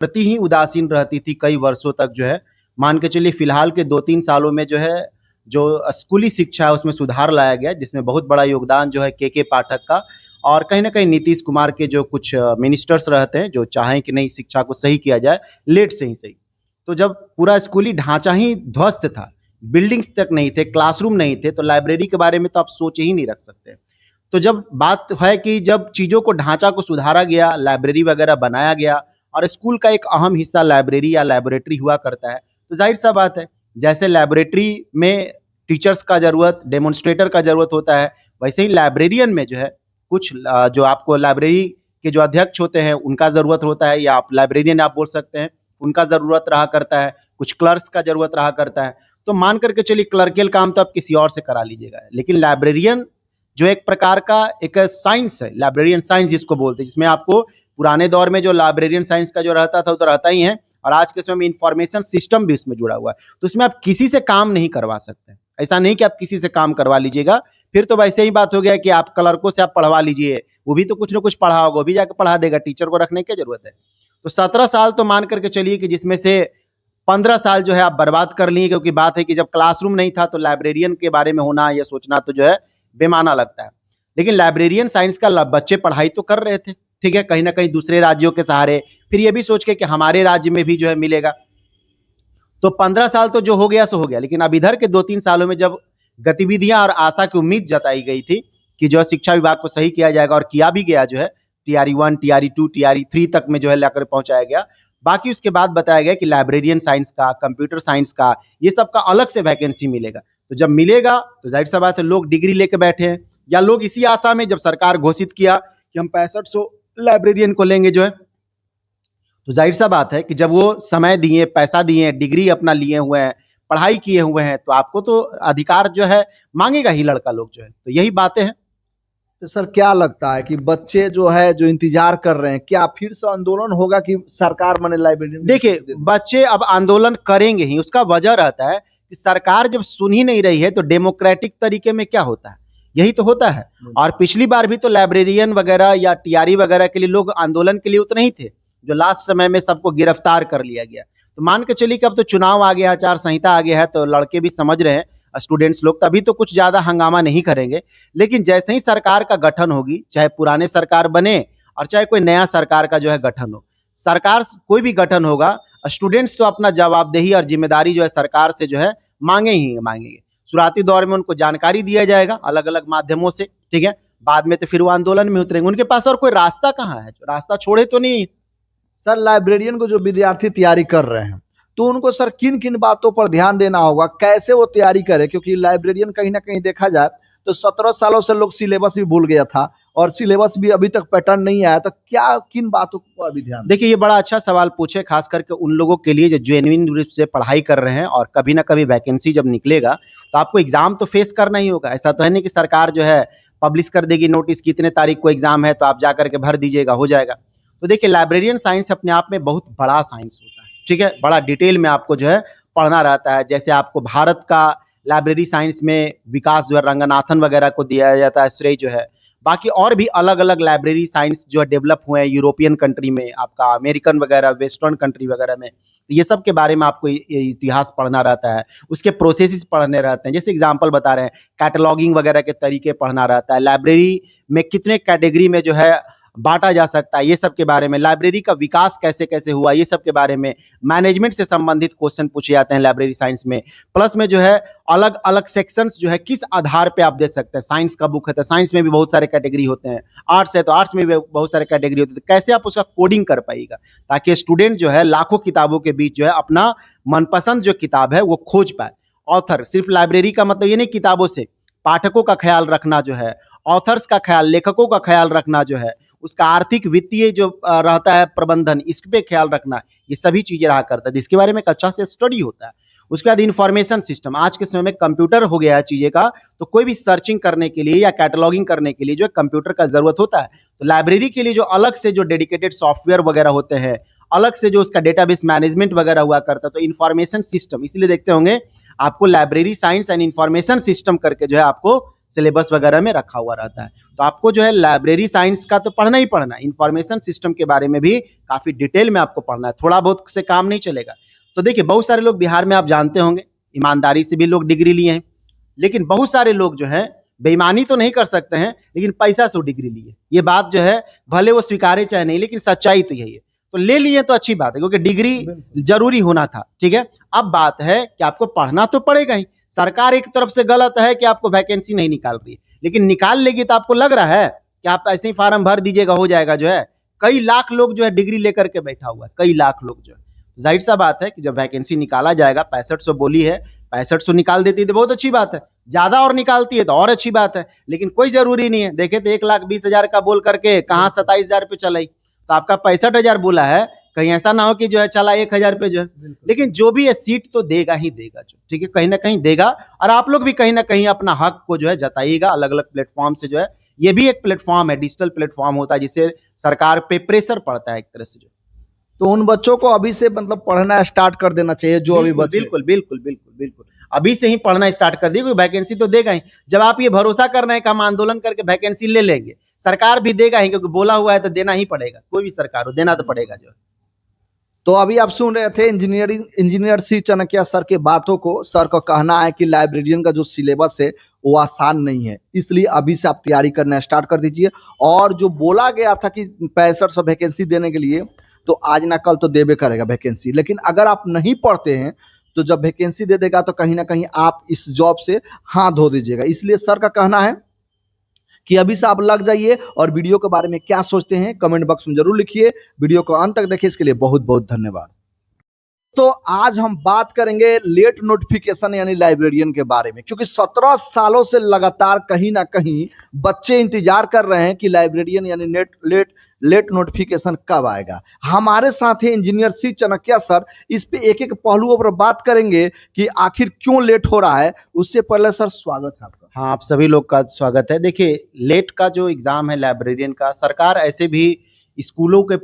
प्रति ही उदासीन रहती थी कई वर्षों तक जो है। मान के चलिए फिलहाल के 2-3 सालों में जो है, जो स्कूली शिक्षा है उसमें सुधार लाया गया, जिसमें बहुत बड़ा योगदान जो है के पाठक का और कहीं न कहीं नीतीश कुमार के जो कुछ मिनिस्टर्स रहते हैं, जो चाहें कि नहीं शिक्षा को सही किया जाए, लेट से ही सही। तो जब पूरा स्कूली ढांचा ही ध्वस्त था, बिल्डिंग्स तक नहीं थे, क्लासरूम नहीं थे, तो लाइब्रेरी के बारे में तो आप सोच ही नहीं रख सकते। तो जब बात है कि जब चीज़ों को ढांचा को सुधारा गया, लाइब्रेरी वगैरह बनाया गया और स्कूल का एक अहम हिस्सा लाइब्रेरी या लेबोरेटरी हुआ करता है, तो ज़ाहिर-सा बात है, जैसे लेबोरेटरी में टीचर्स का ज़रूरत, डेमोन्स्ट्रेटर का ज़रूरत होता है, वैसे ही लाइब्रेरियन में जो है कुछ जो आपको लाइब्रेरी के जो अध्यक्ष होते हैं, उनका ज़रूरत होता है या आप लाइब्रेरियन आप बोल सकते हैं, उनका ज़रूरत रहा करता है, कुछ क्लर्क्स का ज़रूरत रहा करता है। तो मान कर के चलिए क्लर्कियल काम तो आप किसी और से करा लीजिएगा, लेकिन लाइब्रेरियन जो एक प्रकार का एक साइंस है, लाइब्रेरियन साइंस जिसको बोलते हैं, जिसमें आपको पुराने दौर में जो लाइब्रेरियन साइंस का जो रहता था वो तो रहता ही है, और आज के समय में इंफॉर्मेशन सिस्टम भी उसमें जुड़ा हुआ है। तो उसमें आप किसी से काम नहीं करवा सकते। ऐसा नहीं कि आप किसी से काम करवा लीजिएगा, फिर तो वैसे ही बात हो गया कि आप क्लर्कों से आप पढ़वा लीजिए, वो भी तो कुछ ना कुछ पढ़ा होगा, वो भी जाके पढ़ा देगा, टीचर को रखने की क्या जरूरत है। तो 17 साल तो मान करके चलिए कि जिसमें से 15 साल जो है आप बर्बाद कर लिए, क्योंकि बात है कि जब क्लासरूम नहीं था तो लाइब्रेरियन के बारे में होना या सोचना तो जो है बेमाना लगता है। लेकिन लाइब्रेरियन साइंस का बच्चे पढ़ाई तो कर रहे थे, ठीक है, कहीं ना कहीं दूसरे राज्यों के सहारे, फिर ये भी सोच के कि हमारे राज्य में भी जो है मिलेगा। तो 15 साल तो जो हो गया सो हो गया, लेकिन अब इधर के 2-3 सालों में जब गतिविधियां और आशा की उम्मीद जताई गई थी कि जो है शिक्षा विभाग को सही किया जाएगा, और किया भी गया, जो है TRE 1, TRE 2, TRE 3 तक में जो है लेकर पहुंचाया गया। बाकी उसके बाद बताया गया कि लाइब्रेरियन साइंस का, कंप्यूटर साइंस का, ये सब का अलग से वैकेंसी मिलेगा। तो जब मिलेगा तो जाहिर सा बात है लोग डिग्री लेके बैठे हैं, या लोग इसी आशा में, जब सरकार घोषित किया कि हम 6500 लाइब्रेरियन को लेंगे जो है, तो जाहिर सा बात है कि जब वो समय दिए, पैसा दिए, डिग्री अपना लिए हुए हैं, पढ़ाई किए हुए हैं, तो आपको तो अधिकार जो है मांगेगा ही लड़का लोग जो है। तो यही बातें हैं। तो सर क्या लगता है कि बच्चे जो है जो इंतजार कर रहे हैं, क्या फिर से आंदोलन होगा कि सरकार माने लाइब्रेरी? देखिए, बच्चे अब आंदोलन करेंगे ही, उसका वजह रहता है कि सरकार जब सुन ही नहीं रही है तो डेमोक्रेटिक तरीके में क्या होता है, यही तो होता है। और पिछली बार भी तो लाइब्रेरियन वगैरह या TRE वगैरह के लिए लोग आंदोलन के लिए उतने ही थे, जो लास्ट समय में सबको गिरफ्तार कर लिया गया। तो मान के चलिए कि अब तो चुनाव आ गया, आचार संहिता आ गया है, तो लड़के भी समझ रहे हैं, स्टूडेंट्स लोग, तभी तो कुछ ज्यादा हंगामा नहीं करेंगे। लेकिन जैसे ही सरकार का गठन होगी, चाहे पुराने सरकार बने और चाहे कोई नया सरकार का जो है गठन हो, सरकार कोई भी गठन होगा, स्टूडेंट्स तो अपना जवाबदेही और जिम्मेदारी जो है सरकार से जो है मांगेंगे। शुरुआती दौर में उनको जानकारी दिया जाएगा अलग अलग माध्यमों से, ठीक है, बाद में तो फिर वो आंदोलन में उतरेंगे। उनके पास और कोई रास्ता कहाँ है, जो रास्ता छोड़े तो नहीं। सर लाइब्रेरियन को जो विद्यार्थी तैयारी कर रहे हैं, तो उनको सर किन किन बातों पर ध्यान देना होगा, कैसे वो तैयारी करे? क्योंकि लाइब्रेरियन कहीं ना कहीं देखा जाए तो 17 सालों से लोग सिलेबस भी भूल गया था, और सिलेबस भी अभी तक पैटर्न नहीं आया, तो क्या किन बातों पर अभी ध्यान? देखिए, ये बड़ा अच्छा सवाल पूछे, खास करके उन लोगों के लिए जो जेन्युइन रूप से पढ़ाई कर रहे हैं, और कभी ना कभी वैकेंसी जब निकलेगा तो आपको एग्जाम तो फेस करना ही होगा। ऐसा तो है नहीं कि सरकार जो है पब्लिश कर देगी नोटिस की इतने तारीख को एग्जाम है, तो आप जा करके भर दीजिएगा, हो जाएगा। तो देखिए, लाइब्रेरियन साइंस अपने आप में बहुत बड़ा साइंस होता है, ठीक है, बड़ा डिटेल में आपको जो है पढ़ना रहता है। जैसे आपको भारत का लाइब्रेरी साइंस में विकास जो है रंगनाथन वगैरह को दिया जाता है श्रेय जो है। बाकी और भी अलग अलग लाइब्रेरी साइंस जो है डेवलप हुए हैं यूरोपियन कंट्री में, आपका अमेरिकन वगैरह, वेस्टर्न कंट्री वगैरह में, ये सब के बारे में आपको इतिहास पढ़ना रहता है, उसके प्रोसेसेस पढ़ने रहते हैं। जैसे एग्जांपल बता रहे हैं, कैटलॉगिंग वगैरह के तरीके पढ़ना रहता है, लाइब्रेरी में कितने कैटेगरी में जो है बांटा जा सकता है, ये सब के बारे में, लाइब्रेरी का विकास कैसे कैसे हुआ, ये सब के बारे में, मैनेजमेंट से संबंधित क्वेश्चन पूछे जाते हैं लाइब्रेरी साइंस में। प्लस में जो है अलग अलग सेक्शंस जो है किस आधार पे आप दे सकते हैं। साइंस का बुक है तो साइंस में भी बहुत सारे कैटेगरी होते हैं, आर्ट्स है तो आर्ट्स में भी बहुत सारे कैटेगरी होते हैं, तो कैसे आप उसका कोडिंग कर पाएगा, ताकि स्टूडेंट जो है लाखों किताबों के बीच जो है अपना मनपसंद जो किताब है वो खोज पाए। ऑथर, सिर्फ लाइब्रेरी का मतलब ये नहीं किताबों से, पाठकों का ख्याल रखना जो है, ऑथर्स का ख्याल, लेखकों का ख्याल रखना जो है, उसका आर्थिक वित्तीय जो रहता है प्रबंधन, इस पे ख्याल रखना, ये सभी चीजें रहा करता है, इसके बारे में एक अच्छा से स्टडी होता है। उसके बाद इंफॉर्मेशन सिस्टम, आज के समय में कंप्यूटर हो गया है चीजें का, तो कोई भी सर्चिंग करने के लिए या कैटलॉगिंग करने के लिए जो है कंप्यूटर का जरूरत होता है। तो लाइब्रेरी के लिए जो अलग से जो डेडिकेटेड सॉफ्टवेयर वगैरह होते हैं, अलग से जो उसका डेटाबेस मैनेजमेंट वगैरह हुआ करता है, तो इंफॉर्मेशन सिस्टम, इसलिए देखते होंगे आपको library science and information system करके जो है आपको सिलेबस वगैरह में रखा हुआ रहता है। तो आपको जो है लाइब्रेरी साइंस का तो पढ़ना ही पढ़ना है, इंफॉर्मेशन सिस्टम के बारे में भी काफ़ी डिटेल में आपको पढ़ना है, थोड़ा बहुत से काम नहीं चलेगा। तो देखिए बहुत सारे लोग बिहार में आप जानते होंगे, ईमानदारी से भी लोग डिग्री लिए हैं, लेकिन बहुत सारे लोग जो है बेईमानी तो नहीं कर सकते हैं, लेकिन पैसा से डिग्री लिए। ये बात जो है भले वो स्वीकारे चाहे नहीं, लेकिन सच्चाई तो यही है। तो ले लिए तो अच्छी बात है, क्योंकि डिग्री जरूरी होना था, ठीक है। अब बात है कि आपको पढ़ना तो पड़ेगा ही। सरकार एक तरफ से गलत है कि आपको वैकेंसी नहीं निकाल रही है, लेकिन निकाल लेगी तो आपको लग रहा है कि आप ऐसे ही फार्म भर दीजिएगा हो जाएगा। जो है कई लाख लोग जो है डिग्री लेकर के बैठा हुआ है, कई लाख लोग जो है। जाहिर सा बात है कि जब वैकेंसी निकाला जाएगा, 6500 बोली है, 6500 निकाल देती है तो बहुत अच्छी बात है, ज्यादा और निकालती है तो और अच्छी बात है, लेकिन कोई जरूरी नहीं है। देखे तो 1,20,000 का बोल करके कहाँ 27,000 पे चलाई, तो आपका 65,000 बोला है, कहीं ऐसा ना हो कि जो है चला 1,000 पे जो है। लेकिन जो भी है सीट तो देगा ही देगा, जो ठीक है कहीं ना कहीं देगा। और आप लोग भी कहीं ना कहीं अपना हक को जो है जताइएगा अलग अलग प्लेटफॉर्म से। जो है ये भी एक प्लेटफॉर्म है, डिजिटल प्लेटफॉर्म होता है, जिससे सरकार पे प्रेशर पड़ता है एक तरह से। जो तो उन बच्चों को अभी से मतलब पढ़ना स्टार्ट कर देना चाहिए जो अभी बिल्कुल बच्चे। बिल्कुल बिल्कुल बिल्कुल बिल्कुल अभी से ही पढ़ना स्टार्ट कर दिए, कोई वैकेंसी तो देगा ही। जब आप ये भरोसा कर रहे हैं कि हम आंदोलन करके वैकेंसी ले लेंगे, सरकार भी देगा ही, क्योंकि बोला हुआ है तो देना ही पड़ेगा, कोई भी सरकार हो देना तो पड़ेगा। जो तो अभी आप सुन रहे थे इंजीनियर सी चाणक्य सर के बातों को। सर का कहना है कि लाइब्रेरियन का जो सिलेबस है वो आसान नहीं है, इसलिए अभी से आप तैयारी करना स्टार्ट कर दीजिए। और जो बोला गया था कि 6500 वैकेंसी देने के लिए, तो आज ना कल तो देवे करेगा वैकेंसी। लेकिन अगर आप नहीं पढ़ते हैं तो जब वैकेंसी दे देगा तो कहीं ना कहीं आप इस जॉब से हाथ धो दीजिएगा। इसलिए सर का कहना है कि अभी से आप लग जाइए। और वीडियो के बारे में क्या सोचते हैं कमेंट बॉक्स में जरूर लिखिए। वीडियो को अंत तक देखिए, इसके लिए बहुत बहुत धन्यवाद। तो आज हम बात करेंगे लेट नोटिफिकेशन यानी लाइब्रेरियन के बारे में, क्योंकि 17 सालों से लगातार कहीं ना कहीं बच्चे इंतजार कर रहे हैं कि लाइब्रेरियन यानी लेट नोटिफिकेशन कब आएगा। हमारे साथ हैं इंजीनियर सी चाणक्य सर। इस पे एक एक पहलुओं पर बात करेंगे कि आखिर क्यों लेट हो रहा है। उससे पहले सर स्वागत है आपका। हाँ, आप सभी लोग का स्वागत है। देखिए लेट का जो एग्जाम है लाइब्रेरियन का, सरकार ऐसे भी स्कूलों के